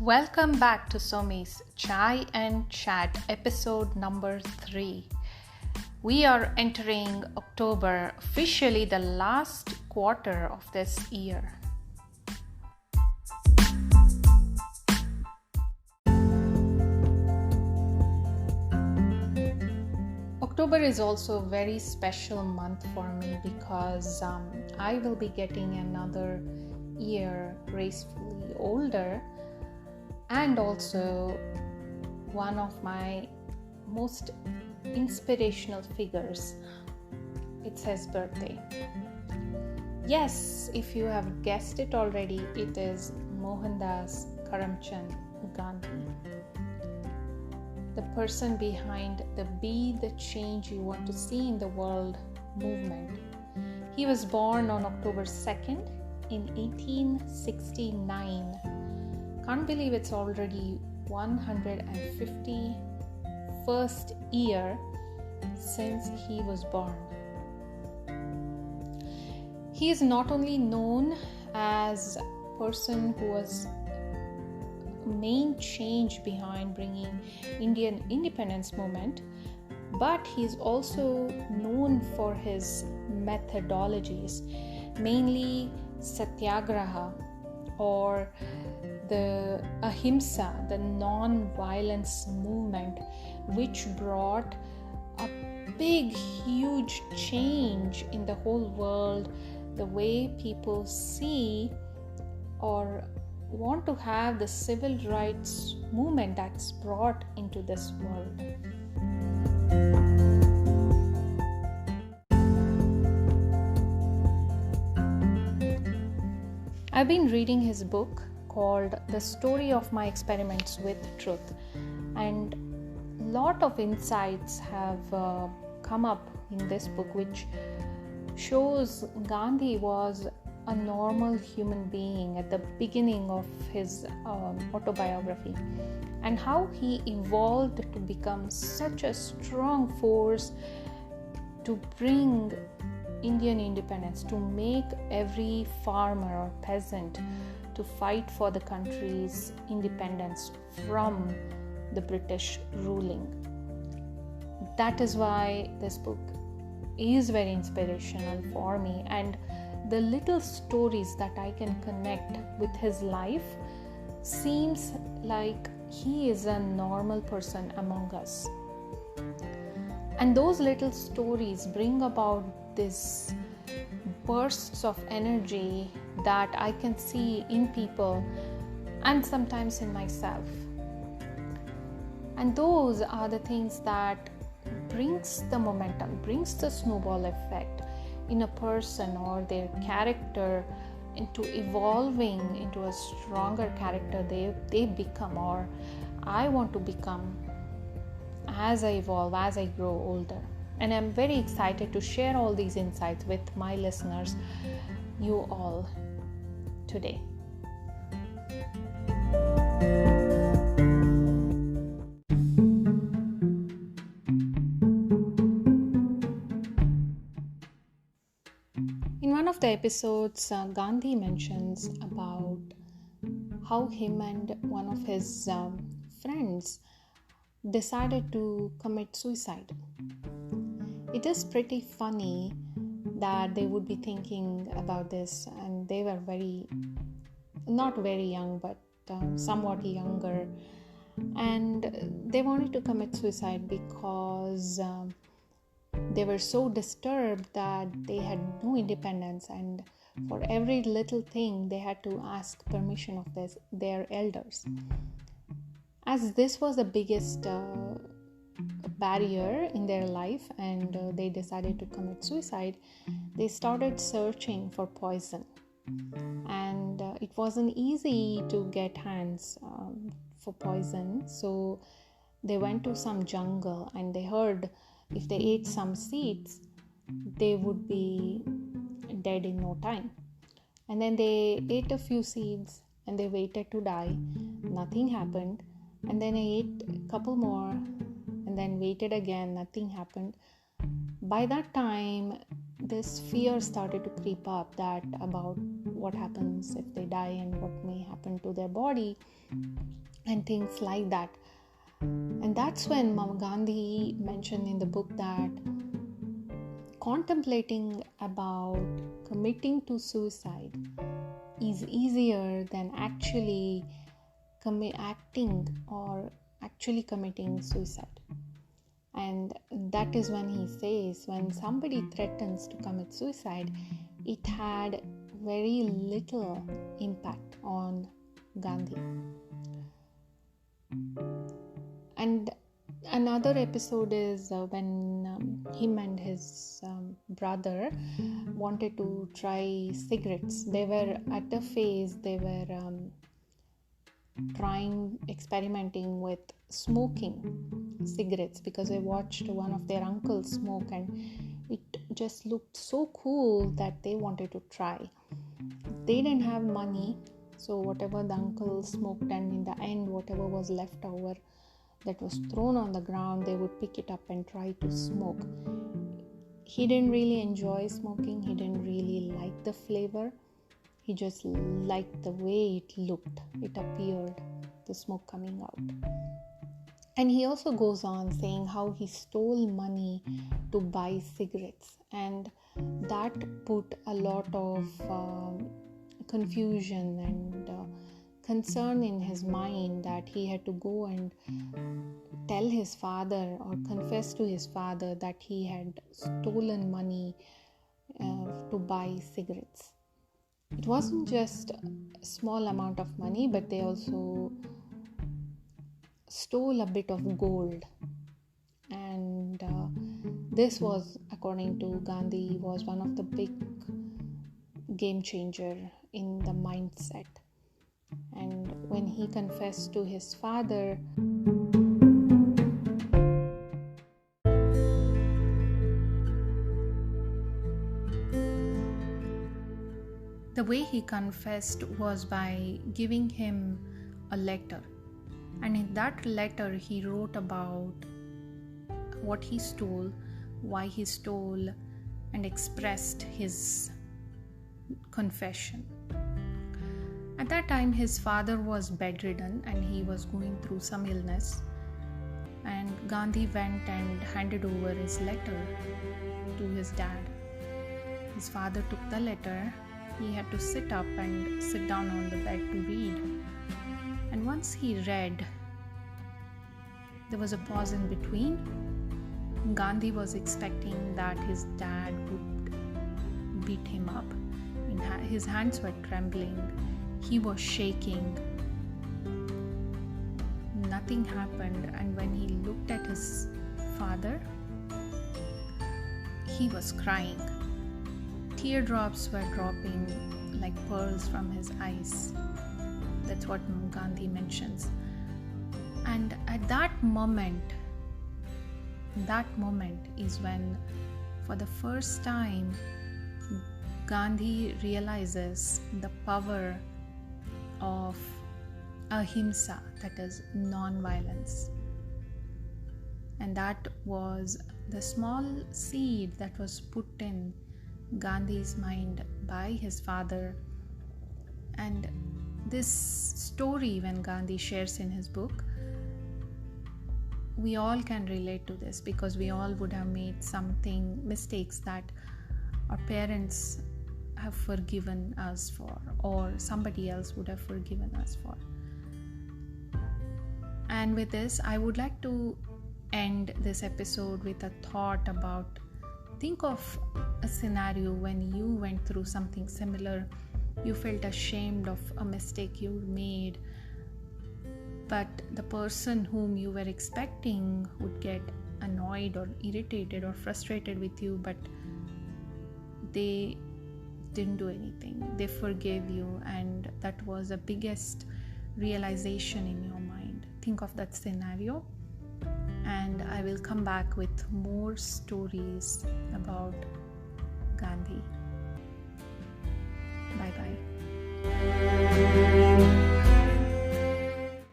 Welcome back to Somi's Chai and Chat episode number 3. We are entering October, officially the last quarter of this year. October is also a very special month for me because I will be getting another year gracefully older, and also one of my most inspirational figures. It's his birthday. Yes, if you have guessed it already, it is Mohandas Karamchand Gandhi, the person behind the Be the Change You Want to See in the World movement. He was born on October 2nd in 1869. Can't believe it's already 151st year since he was born. He is not only known as a person who was main change behind bringing Indian independence movement, but he is also known for his methodologies, mainly satyagraha or the ahimsa, the non-violence movement, which brought a big, huge change in the whole world, the way people see or want to have the civil rights movement that's brought into this world. I've been reading his book called The Story of My Experiments with Truth, and a lot of insights have come up in this book, which shows Gandhi was a normal human being at the beginning of his autobiography, and how he evolved to become such a strong force to bring Indian independence, to make every farmer or peasant to fight for the country's independence from the British ruling. That is why this book is very inspirational for me, and the little stories that I can connect with his life seems like he is a normal person among us. And those little stories bring about these bursts of energy that I can see in people and sometimes in myself. And those are the things that brings the momentum, brings the snowball effect in a person or their character into evolving into a stronger character they become, or I want to become as I evolve, as I grow older. And I'm very excited to share all these insights with my listeners, you all, today. In one of the episodes, Gandhi mentions about how him and one of his friends decided to commit suicide. It is pretty funny that they would be thinking about this, and they were not very young, but somewhat younger, and they wanted to commit suicide because they were so disturbed that they had no independence, and for every little thing they had to ask permission of their elders. As this was the biggest barrier in their life, and they decided to commit suicide, they started searching for poison, and it wasn't easy to get hands for poison. So they went to some jungle, and they heard if they ate some seeds they would be dead in no time. And then they ate a few seeds and they waited to die. Nothing happened. And then I ate a couple more and then waited again. Nothing happened. By that time this fear started to creep up that about what happens if they die and what may happen to their body and things like that. And that's when Gandhi mentioned in the book that contemplating about committing to suicide is easier than actually acting or actually committing suicide. And that is when he says when somebody threatens to commit suicide, it had very little impact on Gandhi. And another episode is when him and his brother wanted to try cigarettes. They were at a phase, they were experimenting with smoking cigarettes because they watched one of their uncles smoke and it just looked so cool that they wanted to try. They didn't have money, so whatever the uncle smoked, and in the end whatever was left over that was thrown on the ground, they would pick it up and try to smoke. He didn't really enjoy smoking, he didn't really like the flavor, he just liked the way it looked, it appeared, the smoke coming out. And he also goes on saying how he stole money to buy cigarettes, and that put a lot of confusion and concern in his mind, that he had to go and tell his father or confess to his father that he had stolen money to buy cigarettes. It wasn't just a small amount of money, but they also stole a bit of gold. And this was, according to Gandhi, was one of the big game changer in the mindset. And when he confessed to his father, the way he confessed was by giving him a letter. And in that letter, he wrote about what he stole, why he stole, and expressed his confession. At that time, his father was bedridden and he was going through some illness. And Gandhi went and handed over his letter to his dad. His father took the letter. He had to sit up and sit down on the bed to read. And once he read, there was a pause in between. Gandhi was expecting that his dad would beat him up. His hands were trembling. He was shaking. Nothing happened. And when he looked at his father, he was crying. Teardrops were dropping like pearls from his eyes. That's what Gandhi mentions. And at that moment is when, for the first time, Gandhi realizes the power of ahimsa, that is non-violence. And that was the small seed that was put in Gandhi's mind by his father. And this story, when Gandhi shares in his book, we all can relate to this, because we all would have made mistakes that our parents have forgiven us for, or somebody else would have forgiven us for. And with this, I would like to end this episode with a thought about, think of a scenario when you went through something similar. You felt ashamed of a mistake you made, but the person whom you were expecting would get annoyed or irritated or frustrated with you, but they didn't do anything. They forgave you, and that was the biggest realization in your mind. Think of that scenario, and I will come back with more stories about Gandhi. Bye bye.